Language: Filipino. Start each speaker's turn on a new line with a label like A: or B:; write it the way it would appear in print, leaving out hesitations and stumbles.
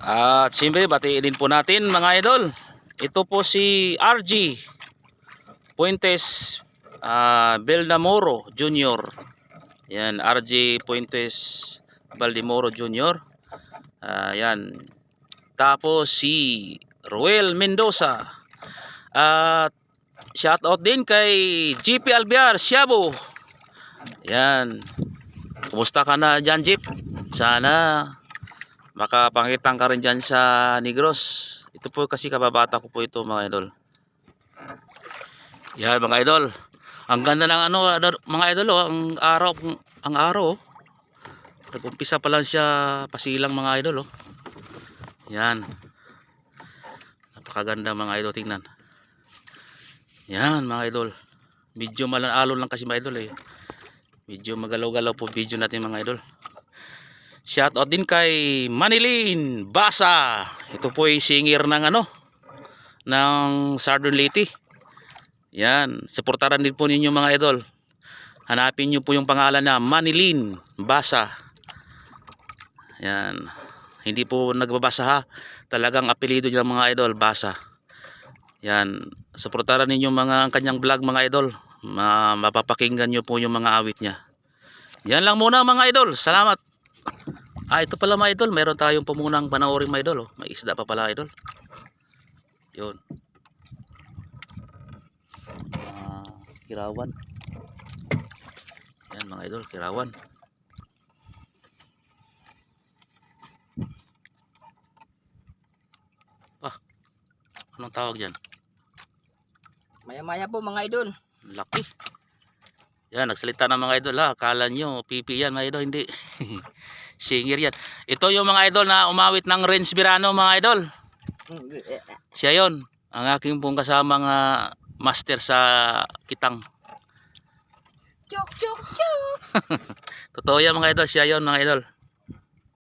A: At siyempre batiin din po natin mga idol. Ito po si RG Puentes Beldamoro Jr. Yan, RG Puentes Baldemoro Jr. Yan. Tapos si Ruel Mendoza. At shoutout din kay GP Albiar Siabo. Yan. Kumusta ka na dyan, Jeep? Sana makapangitan ka rin dyan sa Negros. Ito po kasi kababata ko po ito mga idol. Yan mga idol. Ang ganda ng ano mga idol oh, ang araw oh. Nag-umpisa pa lang siya pasilang mga idol oh. Yan. Napakaganda mga idol, tingnan. Yan mga idol. Medyo malalon lang kasi mga idol eh. Medyo magalaw-galaw po video natin mga idol. Shoutout din kay Manilin Basa. Ito po ay singer ng ano ng Southern Leyte. Yan, suportahan din po ninyo mga idol. Hanapin niyo po yung pangalan na Manilin Basa. Yan. Hindi po nagbabasa ha. Talagang apelyido niya mga idol, Basa. Yan, suportahan ninyo ang kanyang vlog mga idol. Mapapakinggan niyo po yung mga awit niya. Yan lang muna mga idol. Salamat. Ito pala mga idol, meron tayong pamunang panoorin mga idol oh. May isda pa pala idol. Yun. Kirawan. Yan mga idol, kirawan. Anong tawag dyan?
B: Maya-maya po mga idol.
A: Laki. Yan, nagsalita ng mga idol ha. Akala nyo, pipi yan mga idol. Hindi. Singer yan. Ito yung mga idol na umawit ng Renz Birano mga idol. Siya yon. Ang aking pong kasamang master sa kitang.
B: Chok chok chok.
A: Totoo yan mga idol. Siya yon mga idol.